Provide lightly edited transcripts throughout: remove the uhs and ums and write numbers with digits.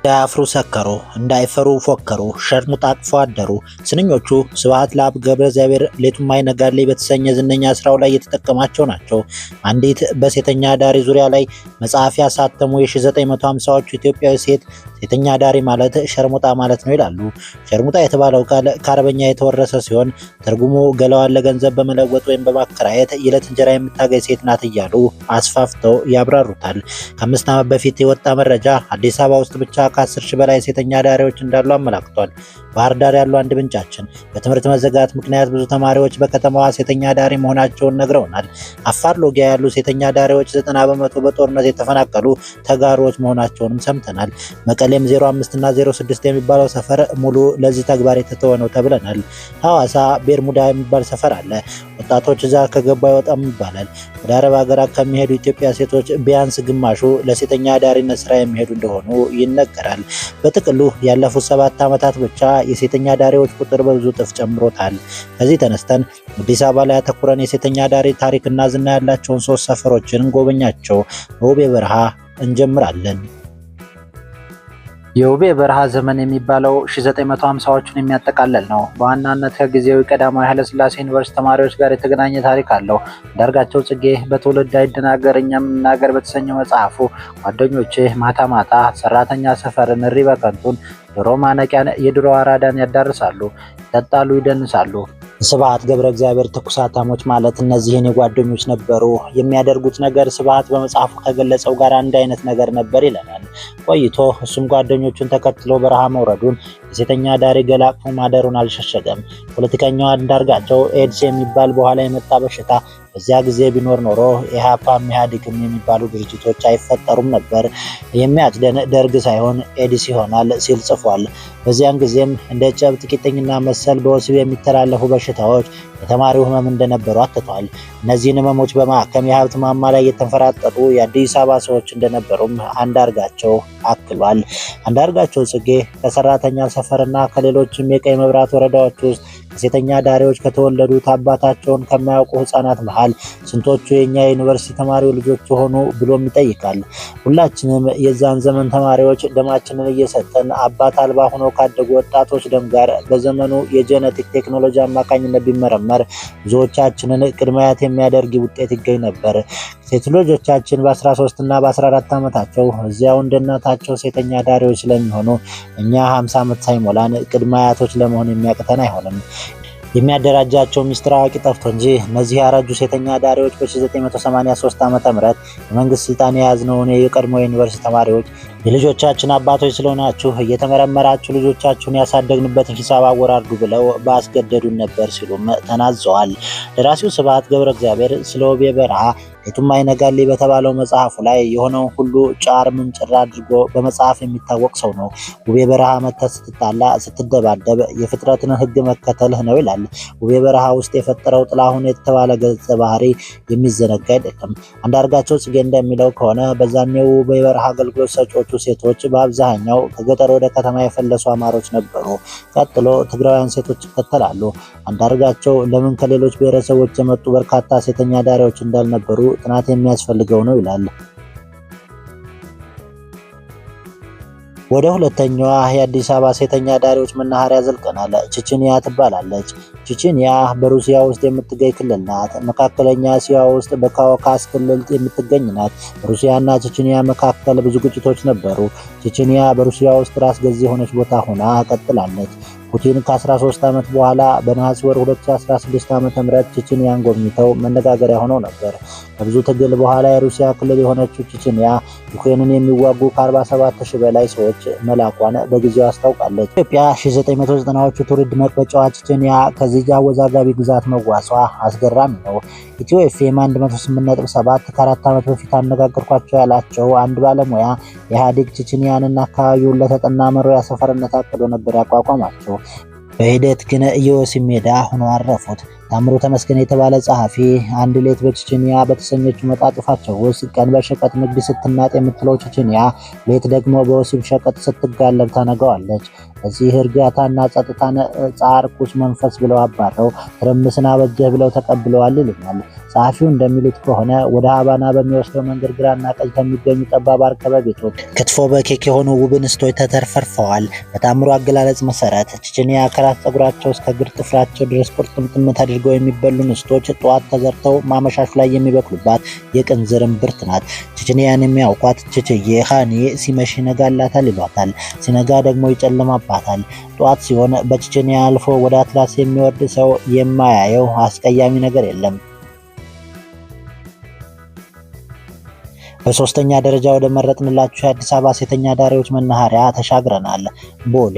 እንዳያፍሩ ሰከሩ፣ እንዳይፈሩ ፎከሩ፣ ሸርሙጣ አቅፈው አደሩ። ስንኞቹ ስብሐት ለአብ ገብረ እግዚአብሔር ሌቱም አይነጋሌ በተሰኘ ዝነኛ ስራው ላይ የተጠቀማቸው ናቸው። አንዲት በሴተኛ አዳሪ ዙሪያ ላይ መጽሐፍ ያሳተሙ የ1950ዎቹ ኢትዮጵያዊ ሴት ሴተኛ አዳሪ ማለት ሸርሙጣ ማለት ነው ይላሉ። ሸርሙጣ የተባለው ቃል ከአረበኛ የተወረሰ ሲሆን ትርጉሙ ገላዋን ለገንዘብ በመለወጥ ወይም በማከራየት የዕለት እንጀራ የምታገኝ ሴት ናት እያሉ አስፋፍተው ያብራሩታል። ከ5 ዓመት በፊት የወጣ መረጃ አዲስ አበባ ውስጥ ብቻ ከ10 ሺህ በላይ ሴተኛ አዳሪዎች እንዳሉ አመላክቷል። ባህር ዳር ያሉ አንድ ምንጫችን በትምህርት መዘጋት ምክንያት ብዙ ተማሪዎች በከተማዋ ሴተኛ አዳሪ መሆናቸውን ነግረውናል። አፋር ሎጊያ ያሉ ሴተኛ አዳሪዎች 90 በመቶ በጦርነት የተፈናቀሉ ተጋሮዎች መሆናቸውንም ሰምተናል። መቀሌም 05 እና 06 የሚባለው ሰፈር ሙሉ ለዚህ ተግባር የተተወ ነው ተብለናል። ሐዋሳ ቤርሙዳ የሚባል ሰፈር አለ። ወጣቶች እዛ ከገባ አይወጣም ይባላል። ወደ አረብ ሀገራት ከሚሄዱ ኢትዮጵያ ሴቶች ቢያንስ ግማሹ ለሴተኛ አዳሪነት ስራ የሚሄዱ እንደሆኑ ይነገራል። በጥቅሉ ያለፉት 7 ዓመታት ብቻ የሴተኛ አዳሪዎች ቁጥር በብዙ እጥፍ ጨምሮታል። ከዚህ ተነስተን አዲስ አበባ ላይ አተኩረን የሴተኛ አዳሪ ታሪክና ዝና ያላቸውን 3 ሰፈሮችን እንጎበኛቸው። በውቤ በረሃ እንጀምራለን። የውቤ በረሃ ዘመን የሚባለው 1950ዎቹን የሚያጠቃልል ነው። በዋናነት ከጊዜያዊ ቀዳማዊ ኃይለሥላሴ ዩኒቨርሲቲ ተማሪዎች ጋር የተገናኘ ታሪክ አለው። አንዳርጋቸው ጽጌ በትውልድ አይደናገር እኛም እንናገር በተሰኘው መጽሐፉ ጓደኞቼ ማታ ማታ ሰራተኛ ሰፈርን፣ እሪ በከንቱን፣ ዶሮ ማነቂያን፣ የድሮ አራዳን ያዳርሳሉ፣ ይጠጣሉ፣ ይደንሳሉ። ስብሐት ገብረ እግዚአብሔር ትኩሳታሞች ማለት እነዚህን የጓደኞች ነበሩ። የሚያደርጉት ነገር ስብሐት በመጽሐፉ ከገለጸው ጋር አንድ አይነት ነገር ነበር ይለናል። ቆይቶ እሱም ጓደኞቹን ተከትሎ በረሃ መውረዱን የሴተኛ አዳሪ ገላቅፎ ማደሩን አልሸሸገም። ፖለቲከኛው አንዳርጋቸው ኤድስ የሚባል በኋላ የመጣ በሽታ በዚያ ጊዜ ቢኖር ኖሮ ኢህአፓም ኢህአዴግም የሚባሉ ድርጅቶች አይፈጠሩም ነበር። የሚያጭደን ደርግ ሳይሆን ኤዲስ ይሆናል ሲል ጽፏል። በዚያን ጊዜም እንደ ጨብጥ ቂጥኝና መሰል በወሲብ የሚተላለፉ በሽታዎች የተማሪው ህመም እንደነበሩ አትቷል። እነዚህን ህመሞች በማከም የሀብት ማማ ላይ የተንፈራጠጡ የአዲስ አበባ ሰዎች እንደነበሩም አንዳርጋቸው አክሏል። አንዳርጋቸው ጽጌ ከሰራተኛ ሰፈርና ከሌሎችም የቀይ መብራት ወረዳዎች ውስጥ ከሴተኛ አዳሪዎች ከተወለዱት አባታቸውን ከማያውቁ ህፃናት መሃል ስንቶቹ የኛ የዩኒቨርሲቲ ተማሪው ልጆች ሆኑ ብሎም ይጠይቃል። ሁላችንም የዛን ዘመን ተማሪዎች ደማችንን እየሰጠን አባት አልባ ሆነው ካደጉ ወጣቶች ደም ጋር በዘመኑ የጄኔቲክ ቴክኖሎጂ አማካኝነት ቢመረመር ብዙዎቻችንን ቅድመያት የሚያደርግ ውጤት ይገኝ ነበር። ሴት ልጆቻችን በ13 እና በ14 ዓመታቸው እዚያው እንደናታቸው ሴተኛ አዳሪዎች ስለሚሆኑ እኛ 50 ዓመት ሳይሞላን ቅድመያቶች ለመሆን የሚያቅተን አይሆንም። የሚያደራጃቸው ሚስጥር አዋቂ ጠፍቶ እንጂ እነዚህ ያረጁ ሴተኛ አዳሪዎች በ1983 ዓ.ም የመንግስት ስልጣን የያዝነውን የቀድሞ ዩኒቨርሲቲ ተማሪዎች የልጆቻችን አባቶች ስለሆናችሁ እየተመረመራችሁ ልጆቻችሁን ያሳደግንበትን ሂሳብ አወራርዱ ብለው ባስገደዱን ነበር ሲሉም ተናዘዋል። ደራሲው ስብሐት ገብረ እግዚአብሔር ስለ ውቤ በረሃ ሌቱም አይነጋሌ በተባለው መጽሐፉ ላይ የሆነውን ሁሉ ጫር ምንጭር አድርጎ በመጽሐፍ የሚታወቅ ሰው ነው። ውቤ በረሃ መተህ ስትጣላ፣ ስትደባደብ የፍጥረትን ሕግ መከተልህ ነው ይላል። ውቤ በረሃ ውስጥ የፈጠረው ጥላሁን የተባለ ገጸ ባህሪ የሚዘነጋ አይደለም። አንዳርጋቸው ጽጌ እንደሚለው ከሆነ በዛኔው ውቤ በረሃ አገልግሎት ሰጪዎቹ ሴቶች በአብዛኛው ከገጠር ወደ ከተማ የፈለሱ አማሮች ነበሩ። ቀጥሎ ትግራውያን ሴቶች ይከተላሉ። አንዳርጋቸው ለምን ከሌሎች ብሔረሰቦች የመጡ በርካታ ሴተኛ አዳሪዎች እንዳልነበሩ ጥናት የሚያስፈልገው ነው ይላል። ወደ ሁለተኛዋ የአዲስ አበባ ሴተኛ አዳሪዎች መናኸሪያ ዘልቀናል። ቼቼንያ ትባላለች። ቼቼንያ በሩሲያ ውስጥ የምትገኝ ክልል ናት። መካከለኛ እስያ ውስጥ በካውካስ ክልል የምትገኝ ናት። በሩሲያና ቼቼንያ መካከል ብዙ ግጭቶች ነበሩ። ቼቼንያ በሩሲያ ውስጥ ራስ ገዝ የሆነች ቦታ ሆና ቀጥላለች። ፑቲን ከ13 ዓመት በኋላ በነሐሴ ወር 2016 ዓ.ም ቼቼንያን ጎብኝተው መነጋገሪያ ሆነው ነበር። ከብዙ ትግል በኋላ የሩሲያ ክልል የሆነችው ቼቼንያ ዩክሬንን የሚዋጉ ከ47,000 በላይ ሰዎች መላኳን በጊዜው አስታውቃለች። ኢትዮጵያ 1990ዎቹ ትውልድ መቅበጫዋ ቼቼንያ ከዚህ አወዛጋቢ ግዛት መዋሷ አስገራሚ ነው። ኢትዮ ኤፍኤም 108.7 ከ4 ዓመት በፊት አነጋገርኳቸው ያላቸው አንድ ባለሙያ ኢህአዴግ ቼቼንያንና አካባቢውን ለተጠና መሮያ ሰፈርነት አቅዶ ነበር ያቋቋማቸው። በሂደት ግን የወሲብ ሜዳ ሆነው አረፉት። ታምሩ ተመስገን የተባለ ጸሐፊ አንድ ሌት በቼቼንያ በተሰኘችው መጣጥፋቸው ውስጥ ቀን በሸቀጥ ንግድ ስትናጥ የምትለው ቼቼንያ ሌት ደግሞ በወሲብ ሸቀጥ ስትጋለብ ታነገዋለች። እዚህ እርጋታና ጸጥታን ጻርኩስ መንፈስ ብለው አባረው ትርምስን አበጀህ ብለው ተቀብለዋል ይሉናል። ጸሐፊው እንደሚሉት ከሆነ ወደ ሀቫና በሚወስደው መንገድ ግራና ቀኝ ከሚገኙ ጠባብ አርከበ ቤቶች ክትፎ በኬክ የሆኑ ውብ እንስቶች ተተርፈርፈዋል። በታምሩ አገላለጽ መሰረት ቼቼንያ ከራስ ጸጉራቸው እስከ እግር ጥፍራቸው ድረስ ቁርጥምጥምት አድርገው የሚበሉ እንስቶች ጠዋት ተዘርተው ማመሻሹ ላይ የሚበቅሉባት የቅንዝር እምብርት ናት። ቼቼንያን የሚያውቋት ቼቼዬ ሃኒ ሲመሽ ይነጋላታል ይሏታል፣ ሲነጋ ደግሞ ይጨልማባታል። ጠዋት ሲሆን በቼቼንያ አልፎ ወደ አትላስ የሚወርድ ሰው የማያየው አስቀያሚ ነገር የለም። በሶስተኛ ደረጃ ወደ መረጥንላችሁ የአዲስ አበባ ሴተኛ አዳሪዎች መናኸሪያ ተሻግረናል። ቦሌ።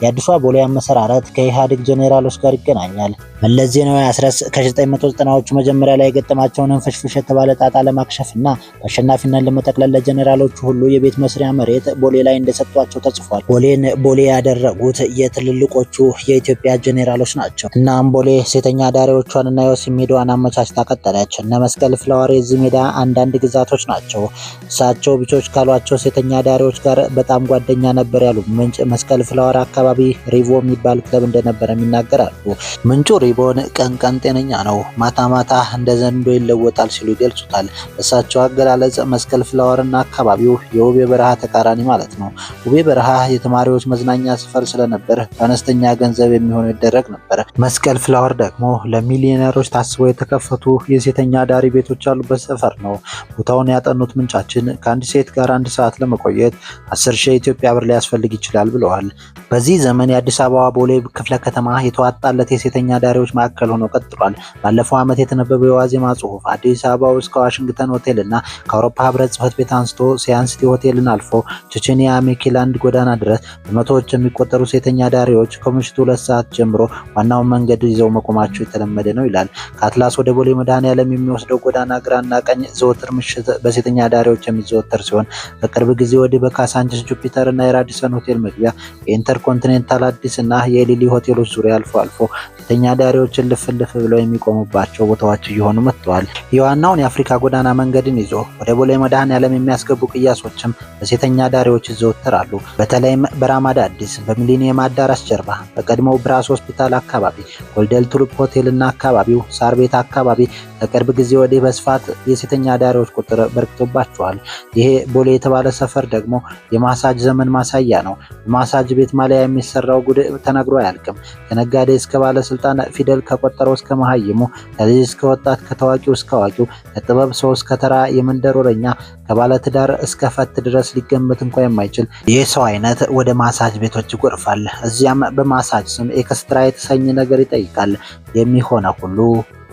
የአዲሷ ቦሌ አመሰራረት ከኢህአዴግ ጄኔራሎች ጋር ይገናኛል። መለስ ዜናዊ አስረስ ከ1990ዎቹ መጀመሪያ ላይ የገጠማቸውን እንፍሽፍሽ የተባለ ጣጣ ለማክሸፍና በአሸናፊነት ለመጠቅለል ለጄኔራሎቹ ሁሉ የቤት መስሪያ መሬት ቦሌ ላይ እንደሰጧቸው ተጽፏል። ቦሌን ቦሌ ያደረጉት የትልልቆቹ የኢትዮጵያ ጄኔራሎች ናቸው። እናም ቦሌ ሴተኛ አዳሪዎቿን እና የወሲብ ሜዳዋን አመቻችታ ቀጠለች። እነ መስቀል ፍላወር የዚህ ሜዳ አንዳንድ ግዛቶች ናቸው። እሳቸው ቢቾች ካሏቸው ሴተኛ አዳሪዎች ጋር በጣም ጓደኛ ነበር ያሉ ምንጭ መስቀል ፍላወር አካባቢ ሪቮ የሚባል ክለብ እንደነበረ ይናገራሉ። ምንጩ ሪቮን ቀን ቀን ጤነኛ ነው፣ ማታ ማታ እንደ ዘንዶ ይለወጣል ሲሉ ይገልጹታል። እሳቸው አገላለጽ መስቀል ፍላወርና አካባቢው የውቤ በረሃ ተቃራኒ ማለት ነው። ውቤ በረሃ የተማሪዎች መዝናኛ ሰፈር ስለነበር በአነስተኛ ገንዘብ የሚሆነው ይደረግ ነበር። መስቀል ፍላወር ደግሞ ለሚሊዮነሮች ታስበው የተከፈቱ የሴተኛ አዳሪ ቤቶች ያሉበት ሰፈር ነው። ቦታውን ያጠኑት ምንጫችን ከአንድ ሴት ጋር 1 ሰዓት ለመቆየት 10,000 የኢትዮጵያ ብር ሊያስፈልግ ይችላል ብለዋል። በዚህ ዘመን የአዲስ አበባ ቦሌ ክፍለ ከተማ የተዋጣለት የሴተኛ አዳሪዎች ማዕከል ሆኖ ቀጥሏል። ባለፈው ዓመት የተነበበው የዋዜማ ጽሑፍ አዲስ አበባ ውስጥ ከዋሽንግተን ሆቴል እና ከአውሮፓ ህብረት ጽሕፈት ቤት አንስቶ ሲያንስቲ ሆቴልን አልፎ ቼቼንያ ሜኬላንድ ጎዳና ድረስ በመቶዎች የሚቆጠሩ ሴተኛ አዳሪዎች ከምሽቱ 2 ሰዓት ጀምሮ ዋናውን መንገድ ይዘው መቆማቸው የተለመደ ነው ይላል። ከአትላስ ወደ ቦሌ መድኃኔዓለም የሚወስደው ጎዳና ግራና ቀኝ ዘወትር ምሽት በሴተኛ አዳሪዎች የሚዘወተር ሲሆን ከቅርብ ጊዜ ወዲህ በካሳንችስ ጁፒተር እና የራዲሰን ሆቴል መግቢያ የኢንተርኮንቲኔንታል አዲስ እና የሊሊ ሆቴሎች ዙሪያ አልፎ አልፎ ሴተኛ አዳሪዎችን ልፍልፍ ብለው የሚቆሙባቸው ቦታዎች እየሆኑ መጥተዋል። የዋናውን የአፍሪካ ጎዳና መንገድን ይዞ ወደ ቦሌ መድኃኔዓለም የሚያስገቡ ቅያሶችም በሴተኛ አዳሪዎች ይዘወተራሉ። በተለይም በራማዳ አዲስ፣ በሚሊኒየም አዳራሽ ጀርባ፣ በቀድሞው ብራስ ሆስፒታል አካባቢ፣ ጎልደን ቱሊፕ ሆቴል እና አካባቢው፣ ሳር ቤት አካባቢ ከቅርብ ጊዜ ወዲህ በስፋት የሴተኛ አዳሪዎች ቁጥር በርክቶባቸዋል። ይሄ ቦሌ የተባለ ሰፈር ደግሞ የማሳጅ ዘመን ማሳያ ነው። በማሳጅ ቤት ማሊያ የሚሰራው ጉድ ተነግሮ አያልቅም። ከነጋዴ እስከ ባለስልጣን፣ ፊደል ከቆጠረው እስከ መሃይሙ፣ ከልጅ እስከ ወጣት፣ ከታዋቂው እስከ አዋቂው፣ ከጥበብ ሰው እስከ ተራ የመንደር ወረኛ፣ ከባለትዳር እስከ ፈት ድረስ ሊገመት እንኳ የማይችል ይህ ሰው አይነት ወደ ማሳጅ ቤቶች ይጎርፋል። እዚያም በማሳጅ ስም ኤክስትራ የተሰኘ ነገር ይጠይቃል። የሚሆነ ሁሉ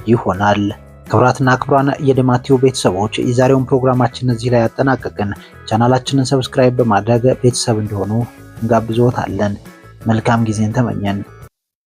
ይሆናል። ክቡራትና ክቡራን የደማቲው ቤተሰቦች የዛሬውን ፕሮግራማችን እዚህ ላይ ያጠናቀቅን። ቻናላችንን ሰብስክራይብ በማድረግ ቤተሰብ እንደሆኑ እንጋብዞታለን። መልካም ጊዜን ተመኘን።